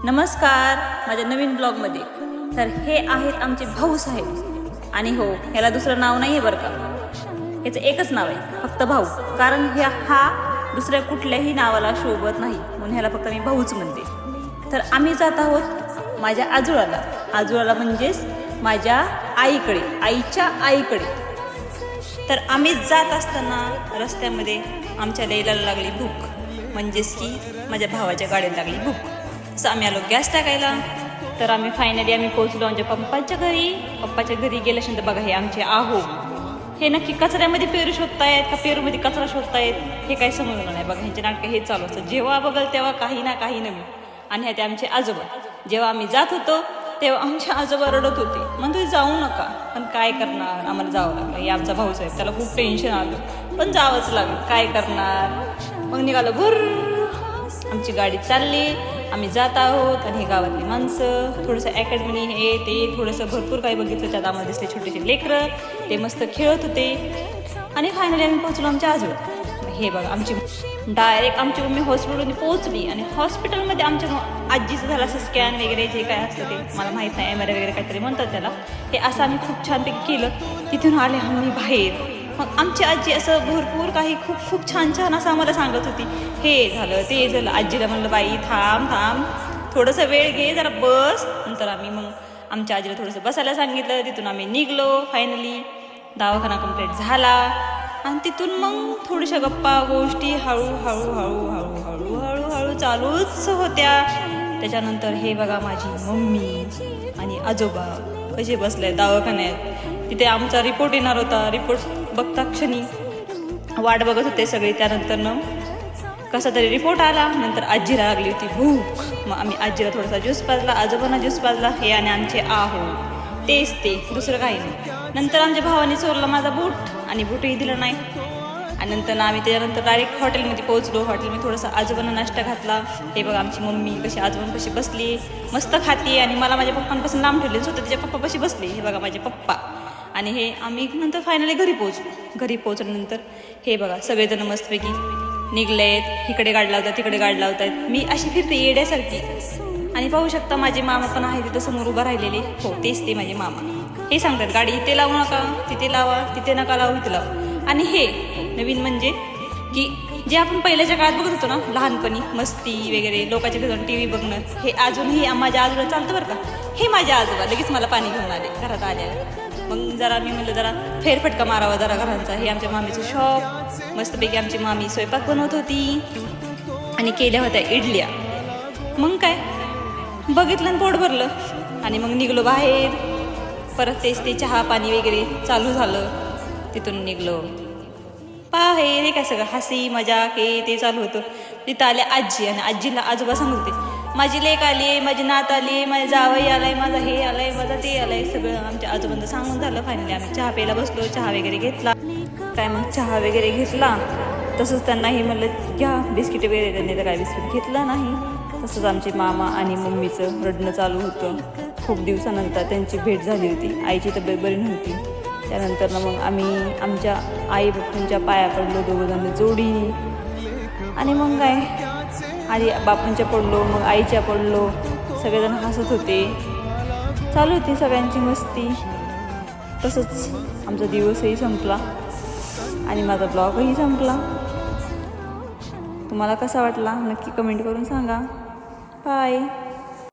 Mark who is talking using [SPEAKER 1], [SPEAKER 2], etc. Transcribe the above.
[SPEAKER 1] नमस्कार माझ्या नवीन ब्लॉगमध्ये. तर हे आहेत आमचे भाऊसाहेब आणि हो, ह्याला दुसरं नाव नाही आहे बरं का. याचं एकच नाव आहे, फक्त भाऊ. कारण हा दुसऱ्या कुठल्याही नावाला शोभत नाही, म्हणून ह्याला फक्त मी भाऊच म्हणते. तर आम्ही जात आहोत माझ्या आजोळाला म्हणजेच माझ्या आईकडे, आईच्या आईकडे. तर आम्ही जात असताना रस्त्यामध्ये आमच्या लैलाला लागली भूक, म्हणजेच की माझ्या भावाच्या गाडीला लागली भूक. असं आम्ही आलो गॅस टाकायला. तर आम्ही फायनली पोहोचलो आमच्या पप्पाच्या घरी. पप्पाच्या घरी गेल्यानंतर बघा, हे आमचे आहो हे नक्की कचऱ्यामध्ये पेरू शोधतायत का पेरूमध्ये कचरा शोधतायत हे काही समजलं नाही. बघा, ह्यांचे नाटकं हे चालू असतं. जेव्हा बघल तेव्हा काही ना काही नवीन. आणि ह्या ते आमचे आजोबा. जेव्हा आम्ही जात होतो तेव्हा आमचे आजोबा रडत होते, म्हणतो जाऊ नका. पण काय करणार, आम्हाला जावं लागलं. हे आमचा भाऊसाहेब, त्याला खूप टेन्शन आलं, पण जावंच लागलं. काय करणार. मग निघालो भर. आमची गाडी चालली, आम्ही जात आहोत. आणि हे गावातली माणसं, थोडंसं अकॅडमी हे ते थोडंसं भरपूर काही बघितलं. त्यात आम्हाला दिसले छोटेसे लेकरं, ते मस्त खेळत होते. आणि फायनली आम्ही पोहोचलो आमच्या आजोबा. हे बघा, आमची डायरेक्ट आमची मम्मी हॉस्पिटलमध्ये पोहोचली. आणि हॉस्पिटलमध्ये आमच्या आजीचं झालं असं स्कॅन वगैरे जे काय असतं ते मला माहीत नाही, MRI वगैरे काहीतरी म्हणतात त्याला. हे असं आम्ही खूप छानपैकी केलं. तिथून आले आम्ही बाहेर. मग आमची आजी असं भरपूर काही खूप छान असं आम्हाला सांगत होती. हे झालं ते झालं. आजीला म्हणलं, बाई थांब थोडंसं वेळ घे, जरा बस. नंतर आम्ही मग आमच्या आजीला थोडंसं बसायला सांगितलं. तिथून आम्ही निघलो. फायनली दवाखाना कंप्लीट झाला. आणि तिथून मग थोड्याशा गप्पा गोष्टी हळूहळू चालूच होत्या. त्याच्यानंतर हे बघा, माझी मम्मी आणि आजोबा कसे बसले दवाखान्यात. तिथे आमचा रिपोर्ट येणार होता. रिपोर्ट बघता क्षणी वाट बघत होते सगळे. त्यानंतर कसा तरी रिपोर्ट आला. नंतर आजीला लागली होती भूक. मग आम्ही आजीला थोडासा ज्यूस पाजला, आजोबांना ज्यूस पाजला. हे आणि आमचे आहो तेच ते, दुसरं काही नाही. नंतर आमच्या भावाने चोरला माझा बूट आणि बूटही दिलं नाही. आणि नंतर आम्ही त्याच्यानंतर डायरेक्ट हॉटेलमध्ये पोहोचलो. हॉटेलमध्ये थोडासा आजोबांना नाश्ता घातला. हे बघा, आमची मम्मी कशी आजोबांपाशी बसली, मस्त खाती. आणि मला माझ्या पप्पांपासून लांब ठेवले, स्वतः तिच्या पप्पापाशी बसली. हे बघा माझे पप्पा. आणि हे आम्ही नंतर फायनली घरी पोहोचलो. घरी पोहोचल्यानंतर हे बघा, सगळेजण मस्तपैकी निघलेत. इकडे गाडी लावतात, तिकडे गाडी लावतात. मी अशी फिरते येड्यासारखी. आणि पाहू शकता माझे मामा पण आहे तिथं समोर उभं राहिलेले. हो, तेच ते माझे मामा. हे सांगतात, गाडी इथे लावू नका, तिथे लावा, तिथे नका लावू, इथे लावा. आणि हे नवीन म्हणजे की जे आपण पहिल्याच्या काळात बघत होतो ना लहानपणी, मस्ती वगैरे, लोकांच्या घरून TV बघणं, हे अजूनही माझ्या आजोबा चालतं बरं का. हे माझ्या आजोबा लगेच मला पाणी घेऊन आले घरात आल्या. मग जरा मी म्हणलं जरा फेरफटका मारावा जरा घरांचा. हे आमच्या मामीचं शॉप. मस्तपैकी आमची मामी स्वयंपाक बनवत होती आणि केल्या होत्या इडल्या. मग काय बघितलं आणि पोट भरलं. आणि मग निघलो बाहेर. परत तेच ते चहा पाणी वगैरे चालू झालं. तिथून निघलो बाहेर. हे काय सगळं हसी मजाक हे ते चालू होतं. तिथं आले आजी. आणि आजीला आजोबा सांगत होते, माझी लेक आली आहे, माझी नात आली आहे, माझा जावई आलाय, माझा हे आलाय, माझा ते आलाय. सगळं आमच्या आजोबांचं सांगून झालं. फायनली आम्ही चहा प्यायला बसलो. चहा वगैरे घेतला. काय मग चहा वगैरे घेतला. तसंच त्यांनाही म्हणलं घ्या बिस्किट वगैरे. त्यांनी तर काय बिस्किट घेतलं नाही. तसंच आमचे मामा आणि मम्मीचं रडणं चालू होतं. खूप दिवसानंतर त्यांची भेट झाली होती. आईची तब्येत बरी नव्हती. त्यानंतर मग आम्ही आमच्या आई बापूंच्या पाया पडलो दोघंजण जोडीने. आणि मग काय आधी बापूंच्या पडलो, मग आईच्या पडलो. सगळेजण हसत होते. चालू होती सगळ्यांची मस्ती. तसंच आमचा दिवसही संपला आणि माझा ब्लॉगही संपला. तुम्हाला कसा वाटला नक्की कमेंट करून सांगा. बाय.